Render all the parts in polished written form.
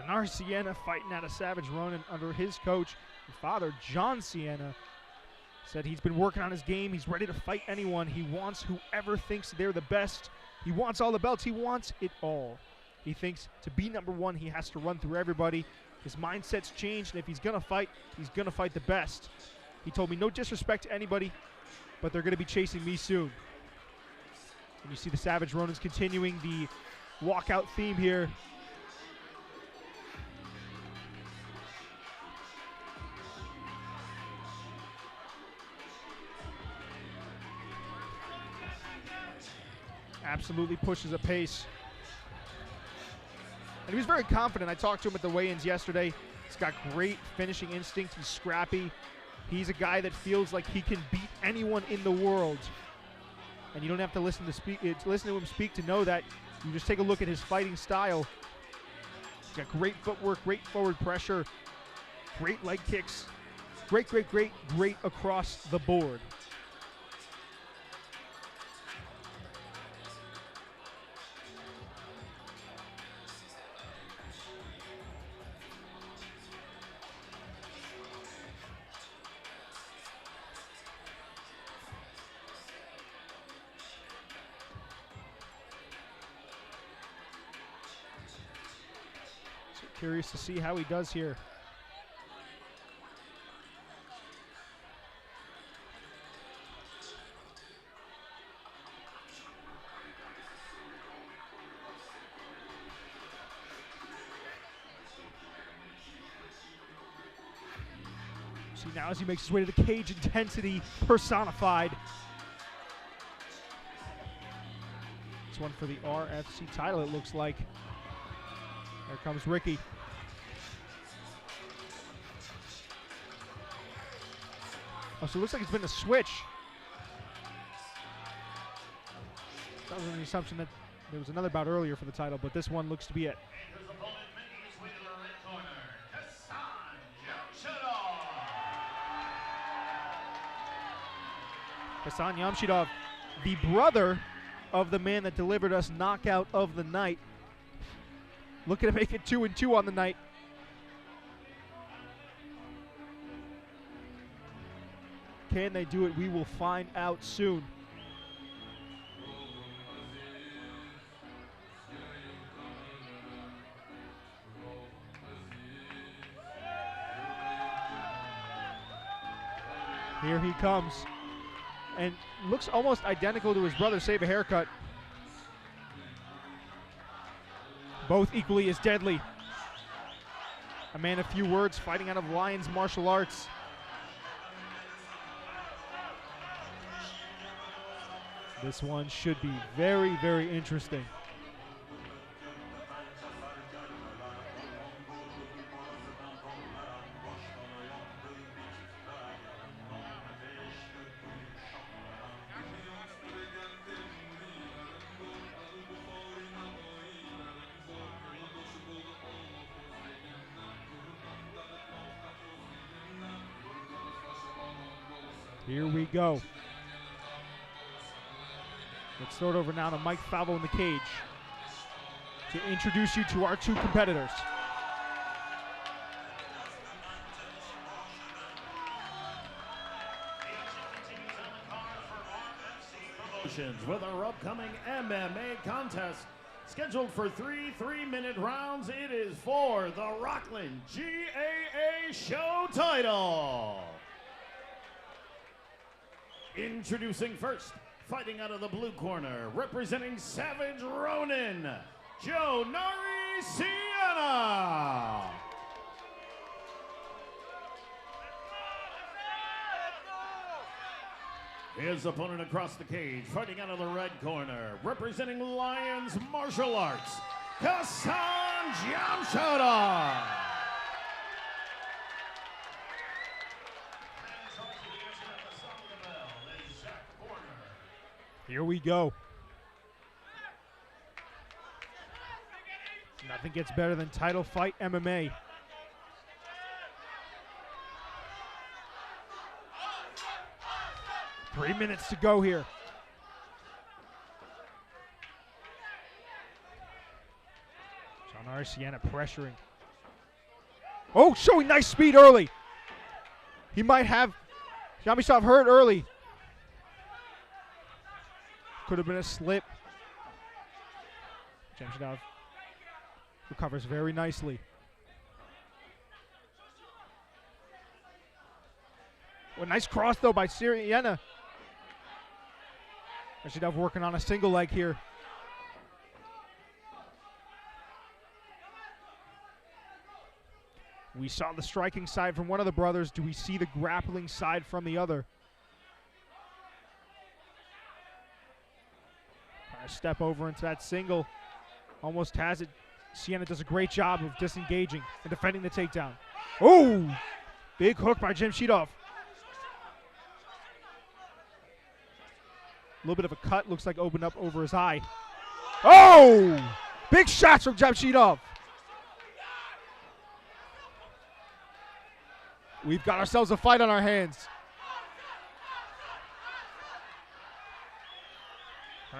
Johnari Siena fighting out of Savage Ronin under his coach and father, John Siena. Said he's been working on his game. He's ready to fight anyone. He wants whoever thinks they're the best. He wants all the belts. He wants it all. He thinks to be number one, he has to run through everybody. His mindset's changed, and if he's going to fight the best. He told me no disrespect to anybody, but they're going to be chasing me soon. And you see the Savage Ronins continuing the walkout theme here. Absolutely pushes a pace. And he was very confident. I talked to him at the weigh-ins yesterday. He's got great finishing instinct. He's scrappy. He's a guy that feels like he can beat anyone in the world. And you don't have to listen to him speak to know that. You just take a look at his fighting style. He's got great footwork, great forward pressure, great leg kicks. Great across the board. Curious to see how he does here. See now as he makes his way to the cage, intensity personified. This one for the RFC title, it looks like. There comes Ricky. Oh, so it looks like it's been a switch. That was an assumption that there was another bout earlier for the title, but this one looks to be it. His opponent making his way to the red corner, Khusan Jamshidov. Khusan Jamshidov, the brother of the man that delivered us knockout of the night. Looking to make it 2-2 on the night. Can they do it? We will find out soon. Here he comes. And looks almost identical to his brother, save a haircut. Both equally as deadly. A man of few words, fighting out of Lions Martial Arts. This one should be very, very interesting. Here we go. Let's throw it over now to Mike Falvo in the cage to introduce you to our two competitors. With our upcoming MMA contest scheduled for 3 3-minute rounds, it is for the Rockland GAA show title. Introducing first, fighting out of the blue corner, representing Savage Ronin, Johnari Siena. His opponent across the cage, fighting out of the red corner, representing Lions Martial Arts, Khusan Jamshidov. Here we go. Nothing gets better than title fight MMA. Three minutes to go here. Johnari Siena pressuring. Oh, showing nice speed early. He might have Jamshidov hurt early. Could have been a slip. Jamshidov recovers very nicely. Well, nice cross, though, by Siena. Jamshidov working on a single leg here. We saw the striking side from one of the brothers. Do we see the grappling side from the other? Trying to step over into that single. Almost has it. Siena does a great job of disengaging and defending the takedown. Oh! Big hook by Jamshidov. A little bit of a cut. Looks like opened up over his eye. Oh! Big shots from Jamshidov. We've got ourselves a fight on our hands.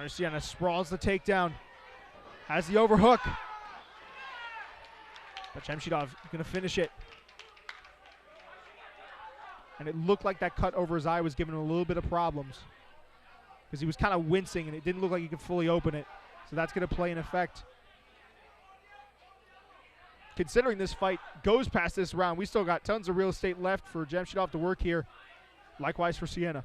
Siena sprawls the takedown. Has the overhook. But Jamshidov going to finish it. And it looked like that cut over his eye was giving him a little bit of problems, because he was kind of wincing and it didn't look like he could fully open it. So that's going to play an effect. Considering this fight goes past this round, we still got tons of real estate left for Jamshidov to work here. Likewise for Siena.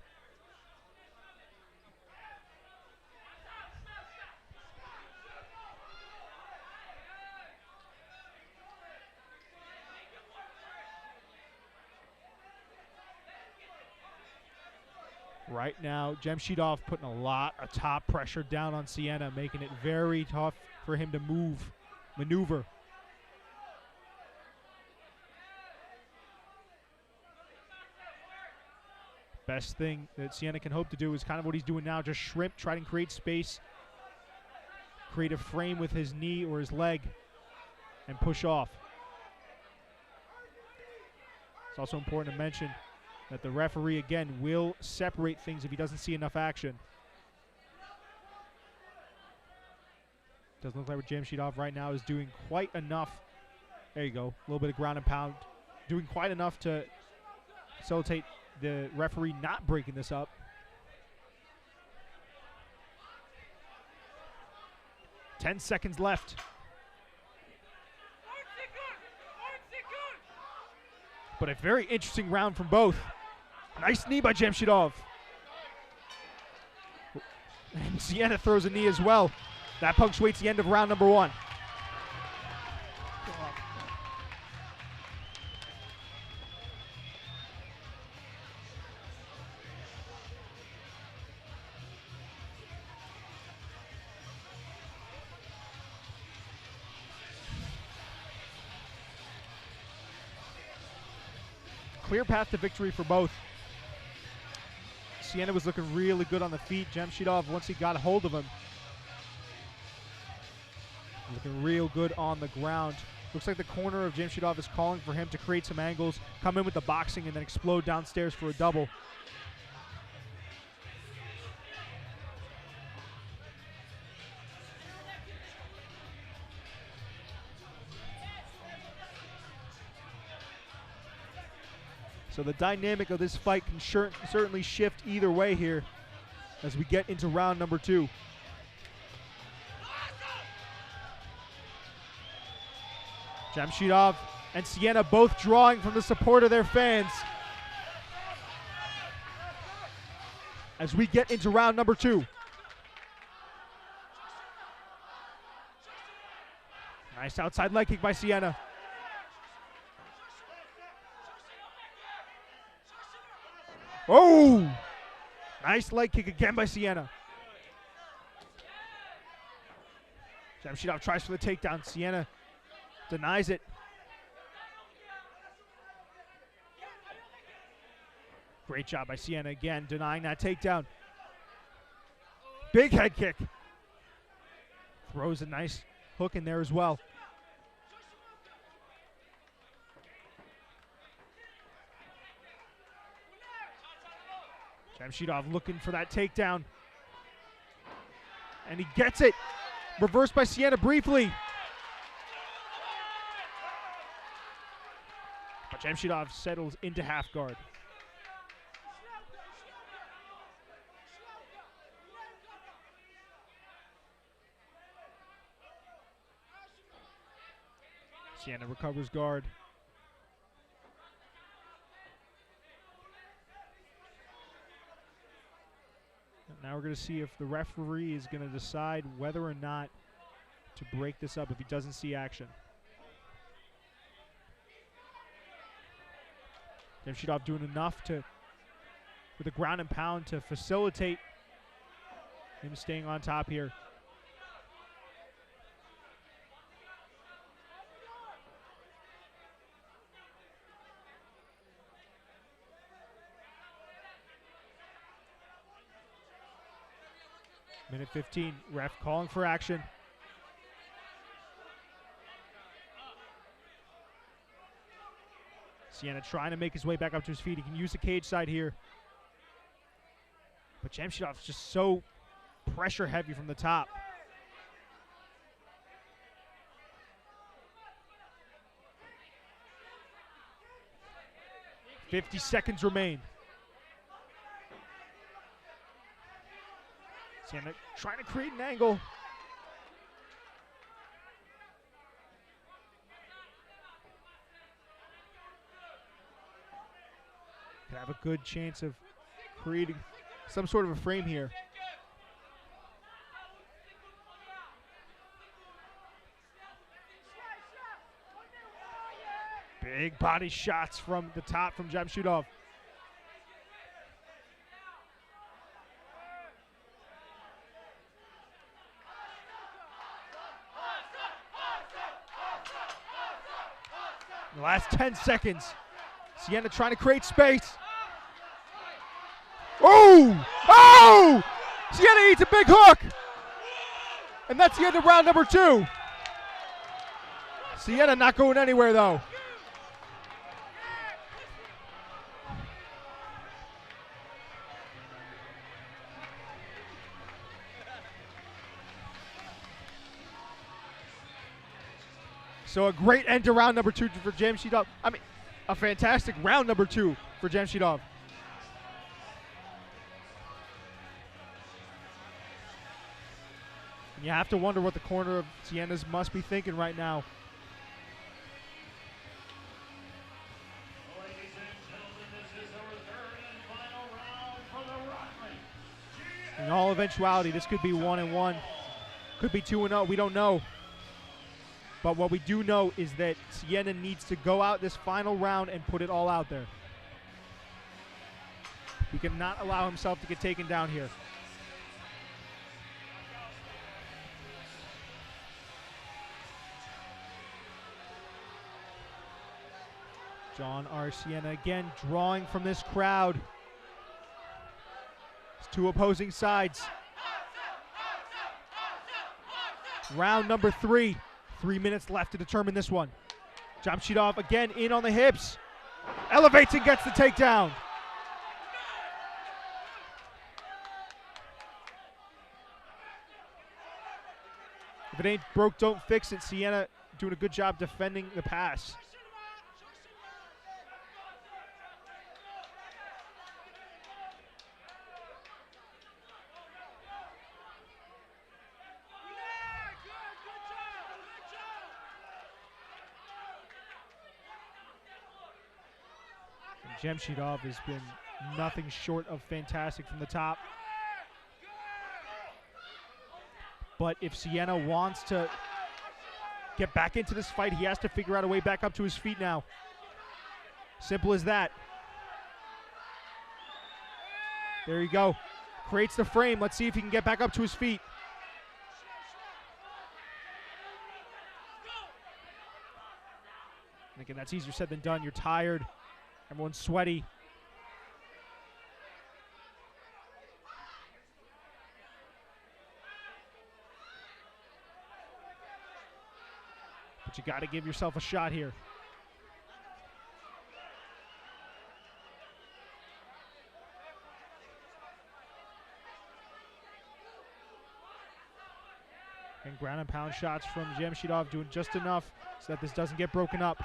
Right now, Jamshidov putting a lot of top pressure down on Siena, making it very tough for him to maneuver. Best thing that Siena can hope to do is kind of what he's doing now, just shrimp, try and create space, create a frame with his knee or his leg, and push off. It's also important to mention that the referee, again, will separate things if he doesn't see enough action. Doesn't look like Jamshidov right now is doing quite enough. There you go, a little bit of ground and pound. Doing quite enough to facilitate the referee not breaking this up. Ten seconds left. But a very interesting round from both. Nice knee by Jamshidov. And Siena throws a knee as well. That punctuates the end of round number one. Clear path to victory for both. Siena was looking really good on the feet. Jamshidov, once he got a hold of him, looking real good on the ground. Looks like the corner of Jamshidov is calling for him to create some angles, come in with the boxing, and then explode downstairs for a double. So the dynamic of this fight can certainly shift either way here as we get into round number two. Jamshidov and Siena both drawing from the support of their fans as we get into round number two. Nice outside leg kick by Siena. Oh! Nice leg kick again by Siena. Jamshidov tries for the takedown. Siena denies it. Great job by Siena again, denying that takedown. Big head kick. Throws a nice hook in there as well. Jamshidov looking for that takedown. And he gets it. Reversed by Siena briefly. But Jamshidov settles into half guard. Siena recovers guard. And now we're going to see if the referee is going to decide whether or not to break this up if he doesn't see action. Jamshidov doing enough with a ground and pound to facilitate him staying on top here. Minute 15, ref calling for action. Siena trying to make his way back up to his feet. He can use the cage side here. But Jamshidov's just so pressure heavy from the top. "50 seconds remain. Siena trying to create an angle. Could have a good chance of creating some sort of a frame here. Big body shots from the top from Jamshidov. The last 10 seconds. Siena trying to create space. Oh! Oh! Siena eats a big hook. And that's the end of round number 2. Siena not going anywhere though. So a great end to round number 2 for Jamshidov. I mean, a fantastic round number 2 for Jamshidov. And you have to wonder what the corner of Siena's must be thinking right now. Ladies and gentlemen, this is our third and final round for the Rockland GAA. In all eventuality, this could be 1-1, could be 2-0. We don't know. But what we do know is that Siena needs to go out this final round and put it all out there. He cannot allow himself to get taken down here. Johnari Siena again drawing from this crowd. It's 2 opposing sides. Round number 3. 3 minutes left to determine this one. Jamshidov again in on the hips. Elevates and gets the takedown. If it ain't broke, don't fix it. Siena doing a good job defending the pass. Jamshidov has been nothing short of fantastic from the top. But if Siena wants to get back into this fight, he has to figure out a way back up to his feet now. Simple as that. There you go. Creates the frame. Let's see if he can get back up to his feet. And again, that's easier said than done. You're tired. Everyone's sweaty. But you got to give yourself a shot here. And ground and pound shots from Jamshidov doing just enough so that this doesn't get broken up.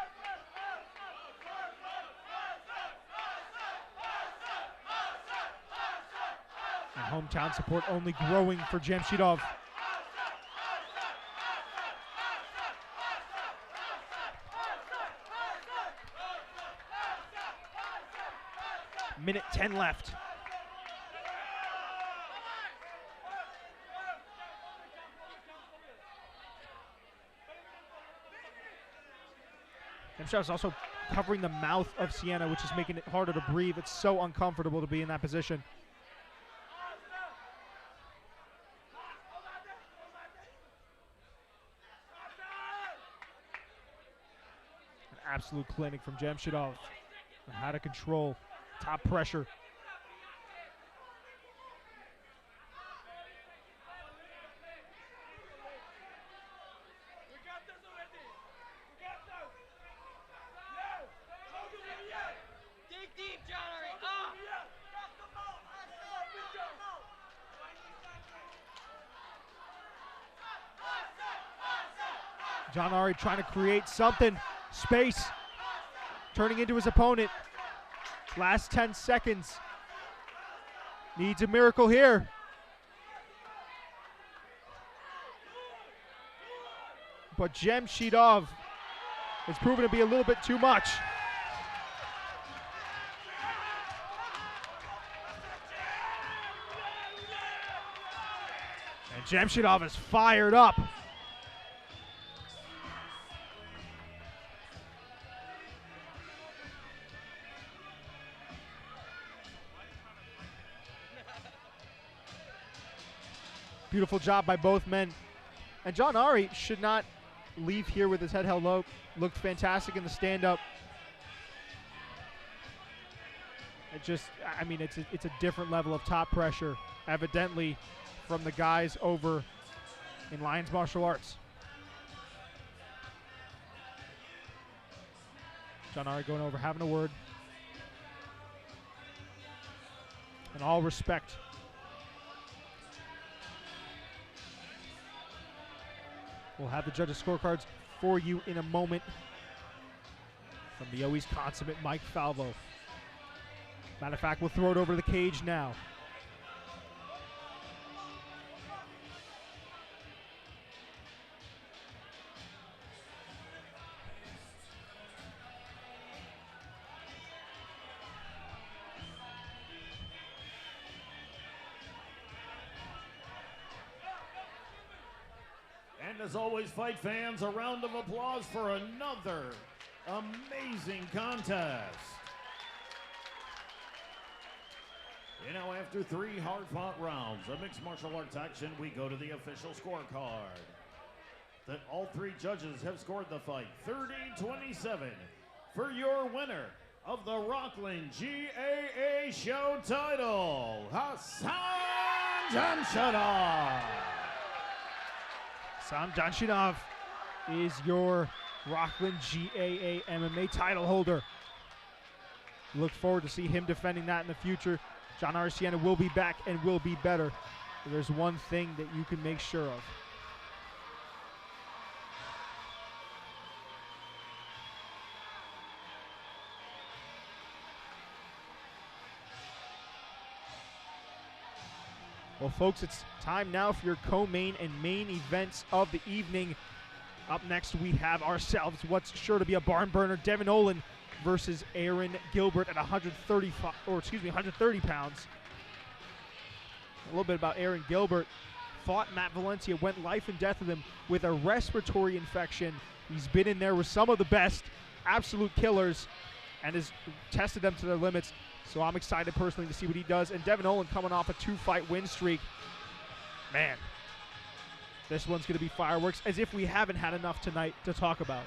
Hometown support only growing for Jamshidov. Minute 10 left. Jamshidov's also covering the mouth of Siena, which is making it harder to breathe. It's so uncomfortable to be in that position. An absolute clinic from Jamshidov on how to control top pressure. Johnari trying to create something, space, turning into his opponent. Last 10 seconds. Needs a miracle here. But Jamshidov is proven to be a little bit too much. And Jamshidov is fired up. Beautiful job by both men. And Johnari should not leave here with his head held low. Looked fantastic in the stand-up. It just, I mean, it's a different level of top pressure, evidently, from the guys over in Lions Martial Arts. Johnari going over, having a word. In all respect. We'll have the judges' scorecards for you in a moment. From the always consummate Mike Falvo. Matter of fact, we'll throw it over to the cage now. And as always, fight fans, a round of applause for another amazing contest. You know, after 3 hard-fought rounds of mixed martial arts action, we go to the official scorecard. That all 3 judges have scored the fight 30-27 for your winner of the Rockland GAA show title, Khusan Jamshidov. Khusan Jamshidov is your Rockland GAA MMA title holder. Look forward to see him defending that in the future. Johnari Siena will be back and will be better. There's one thing that you can make sure of. Well, folks, it's time now for your co-main and main events of the evening. Up next, we have ourselves what's sure to be a barn burner, Devin Olin versus Aaron Gilbert at 130 pounds. A little bit about Aaron Gilbert. Fought Matt Valencia, went life and death with him with a respiratory infection. He's been in there with some of the best, absolute killers, and has tested them to their limits. So I'm excited personally to see what he does. And Devin Olin coming off a 2-fight win streak. Man, this one's going to be fireworks, as if we haven't had enough tonight to talk about.